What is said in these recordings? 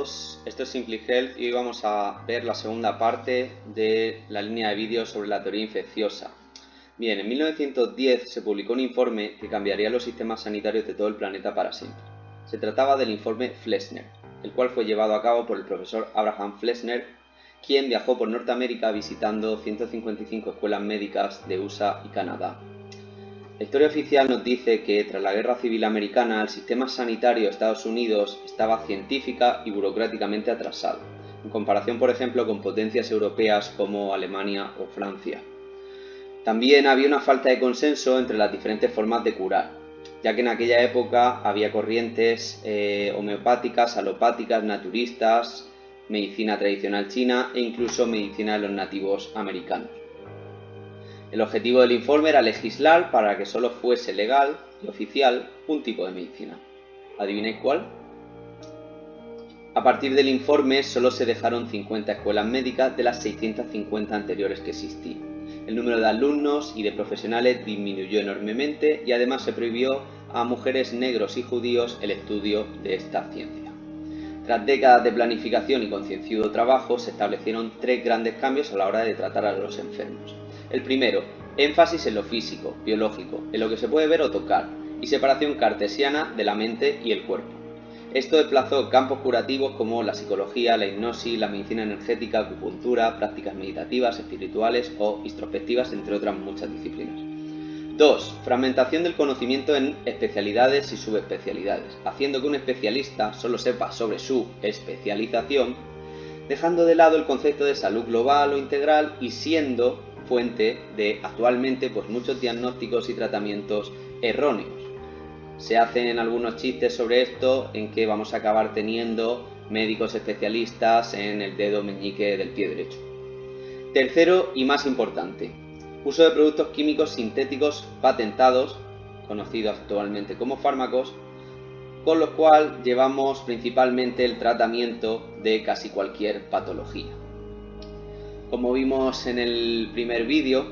todos, esto es Simply Health y hoy vamos a ver la segunda parte de la línea de vídeos sobre la teoría infecciosa. Bien, en 1910 se publicó un informe que cambiaría los sistemas sanitarios de todo el planeta para siempre. Se trataba del informe Flexner, el cual fue llevado a cabo por el profesor Abraham Flexner, quien viajó por Norteamérica visitando 155 escuelas médicas de USA y Canadá. La historia oficial nos dice que tras la Guerra Civil Americana el sistema sanitario de Estados Unidos estaba científica y burocráticamente atrasado, en comparación por ejemplo con potencias europeas como Alemania o Francia. También había una falta de consenso entre las diferentes formas de curar, ya que en aquella época había corrientes homeopáticas, alopáticas, naturistas, medicina tradicional china e incluso medicina de los nativos americanos. El objetivo del informe era legislar para que solo fuese legal y oficial un tipo de medicina. ¿Adivináis cuál? A partir del informe solo se dejaron 50 escuelas médicas de las 650 anteriores que existían. El número de alumnos y de profesionales disminuyó enormemente y además se prohibió a mujeres, negros y judíos el estudio de esta ciencia. Tras décadas de planificación y concienzudo trabajo, se establecieron tres grandes cambios a la hora de tratar a los enfermos. El primero, énfasis en lo físico, biológico, en lo que se puede ver o tocar, y separación cartesiana de la mente y el cuerpo. Esto desplazó campos curativos como la psicología, la hipnosis, la medicina energética, acupuntura, prácticas meditativas, espirituales o introspectivas, entre otras muchas disciplinas. 2. Fragmentación del conocimiento en especialidades y subespecialidades, haciendo que un especialista solo sepa sobre su especialización, dejando de lado el concepto de salud global o integral y siendo fuente de actualmente muchos diagnósticos y tratamientos erróneos. Se hacen algunos chistes sobre esto en que vamos a acabar teniendo médicos especialistas en el dedo meñique del pie derecho. Tercero y más importante, uso de productos químicos sintéticos patentados, conocidos actualmente como fármacos, con los cuales llevamos principalmente el tratamiento de casi cualquier patología. Como vimos en el primer vídeo,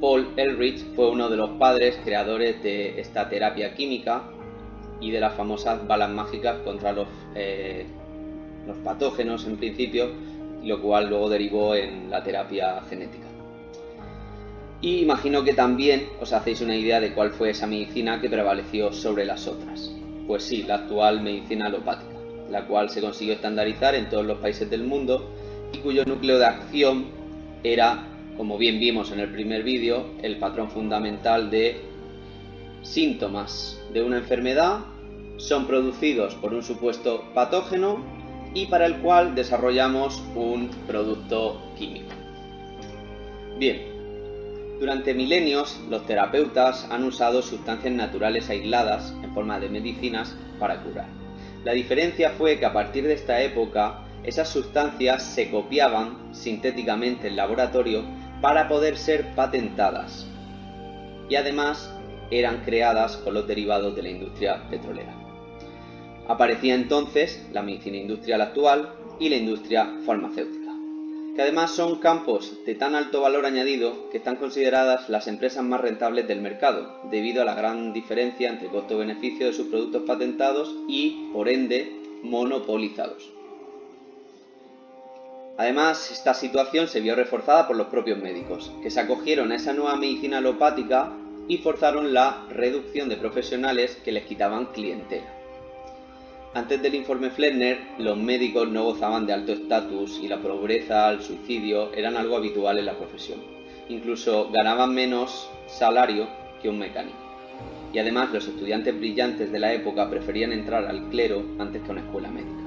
Paul Ehrlich fue uno de los padres creadores de esta terapia química y de las famosas balas mágicas contra los patógenos en principio, lo cual luego derivó en la terapia genética. Y imagino que también os hacéis una idea de cuál fue esa medicina que prevaleció sobre las otras. Pues sí, la actual medicina alopática, la cual se consiguió estandarizar en todos los países del mundo y cuyo núcleo de acción era, como bien vimos en el primer vídeo, el patrón fundamental de síntomas de una enfermedad son producidos por un supuesto patógeno y para el cual desarrollamos un producto químico. Bien, durante milenios los terapeutas han usado sustancias naturales aisladas en forma de medicinas para curar. La diferencia fue que a partir de esta época esas sustancias se copiaban sintéticamente en laboratorio para poder ser patentadas y además eran creadas con los derivados de la industria petrolera. Aparecía entonces la medicina industrial actual y la industria farmacéutica, que además son campos de tan alto valor añadido que están consideradas las empresas más rentables del mercado, debido a la gran diferencia entre costo-beneficio de sus productos patentados y, por ende, monopolizados. Además, esta situación se vio reforzada por los propios médicos, que se acogieron a esa nueva medicina alopática y forzaron la reducción de profesionales que les quitaban clientela. Antes del informe Flexner, los médicos no gozaban de alto estatus y la pobreza, el suicidio eran algo habitual en la profesión. Incluso ganaban menos salario que un mecánico. Y además los estudiantes brillantes de la época preferían entrar al clero antes que a una escuela médica.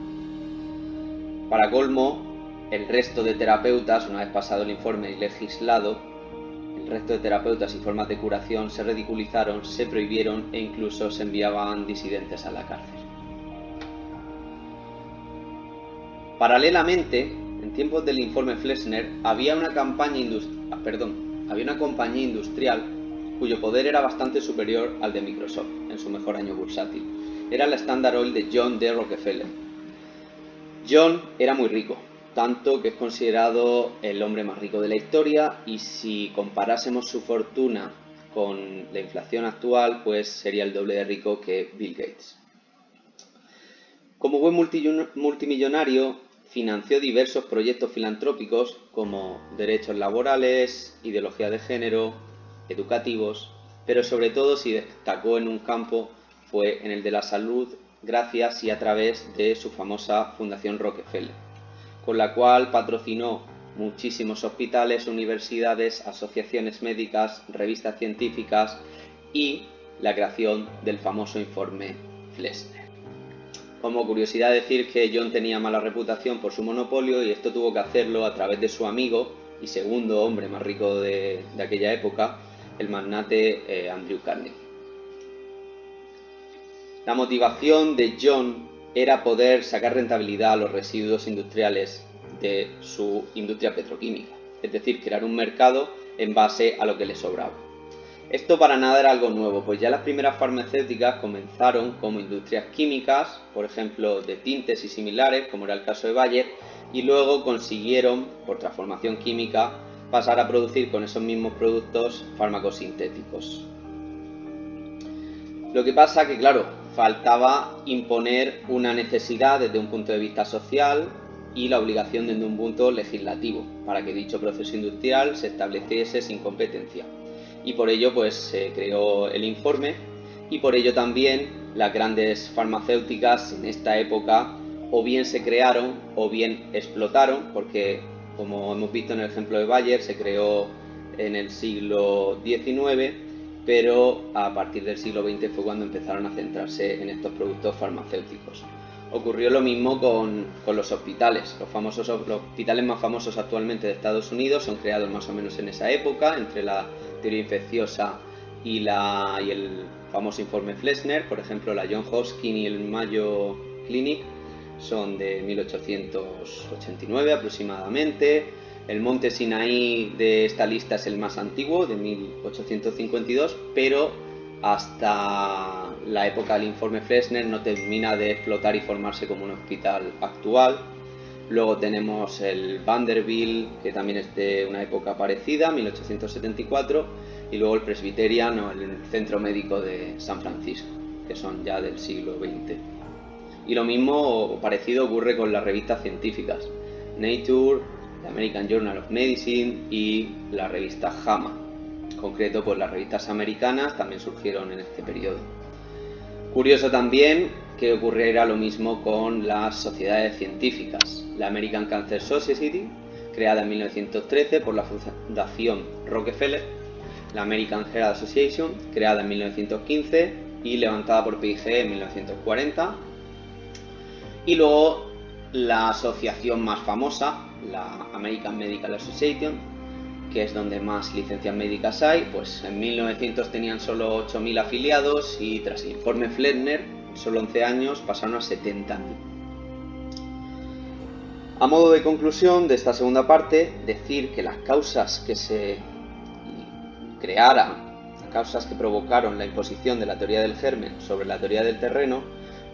Para colmo, el resto de terapeutas, una vez pasado el informe y legislado, el resto de terapeutas y formas de curación se ridiculizaron, se prohibieron e incluso se enviaban disidentes a la cárcel. Paralelamente, en tiempos del informe Flexner, había una compañía industrial cuyo poder era bastante superior al de Microsoft en su mejor año bursátil. Era la Standard Oil de John D. Rockefeller. John era muy rico, tanto que es considerado el hombre más rico de la historia, y si comparásemos su fortuna con la inflación actual, pues sería el doble de rico que Bill Gates. Como buen multimillonario, financió diversos proyectos filantrópicos como derechos laborales, ideología de género, educativos, pero sobre todo si destacó en un campo fue en el de la salud gracias y a través de su famosa Fundación Rockefeller, con la cual patrocinó muchísimos hospitales, universidades, asociaciones médicas, revistas científicas y la creación del famoso informe Flexner. Como curiosidad decir que John tenía mala reputación por su monopolio y esto tuvo que hacerlo a través de su amigo y segundo hombre más rico de aquella época, el magnate Andrew Carnegie. La motivación de John era poder sacar rentabilidad a los residuos industriales de su industria petroquímica, es decir, crear un mercado en base a lo que le sobraba. Esto para nada era algo nuevo, pues ya las primeras farmacéuticas comenzaron como industrias químicas, por ejemplo de tintes y similares, como era el caso de Bayer, y luego consiguieron, por transformación química, pasar a producir con esos mismos productos fármacos sintéticos. Lo que pasa que, claro, faltaba imponer una necesidad desde un punto de vista social y la obligación desde un punto legislativo, para que dicho proceso industrial se estableciese sin competencia. Y por ello pues se creó el informe y por ello también las grandes farmacéuticas en esta época o bien se crearon o bien explotaron, porque como hemos visto en el ejemplo de Bayer se creó en el siglo XIX, pero a partir del siglo XX fue cuando empezaron a centrarse en estos productos farmacéuticos. Ocurrió lo mismo con los hospitales. Los hospitales más famosos actualmente de Estados Unidos son creados más o menos en esa época, entre la teoría infecciosa y el famoso informe Flexner. Por ejemplo, la Johns Hopkins y el Mayo Clinic son de 1889 aproximadamente. El Monte Sinaí de esta lista es el más antiguo, de 1852, pero hasta la época del informe Flexner no termina de explotar y formarse como un hospital actual. Luego tenemos el Vanderbilt, que también es de una época parecida, 1874, y luego el Presbyterian o el Centro Médico de San Francisco, que son ya del siglo XX. Y lo mismo o parecido ocurre con las revistas científicas, Nature, la American Journal of Medicine y la revista JAMA. En concreto, pues las revistas americanas también surgieron en este periodo. Curioso también que ocurriera lo mismo con las sociedades científicas. La American Cancer Society, creada en 1913 por la Fundación Rockefeller, la American Heart Association, creada en 1915 y levantada por P&G en 1940, y luego la asociación más famosa, la American Medical Association, que es donde más licencias médicas hay, pues en 1900 tenían solo 8.000 afiliados y tras el informe Flexner, en solo 11 años pasaron a 70.000. A modo de conclusión de esta segunda parte, decir que las causas que se crearan, las causas que provocaron la imposición de la teoría del germen sobre la teoría del terreno,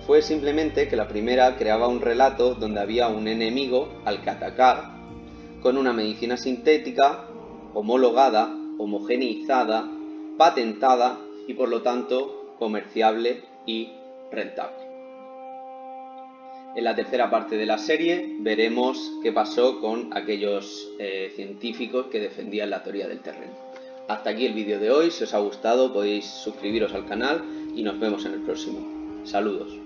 fue simplemente que la primera creaba un relato donde había un enemigo al que atacar con una medicina sintética homologada, homogeneizada, patentada y por lo tanto comerciable y rentable. En la tercera parte de la serie veremos qué pasó con aquellos científicos que defendían la teoría del terreno. Hasta aquí el vídeo de hoy. Si os ha gustado podéis suscribiros al canal y nos vemos en el próximo. Saludos.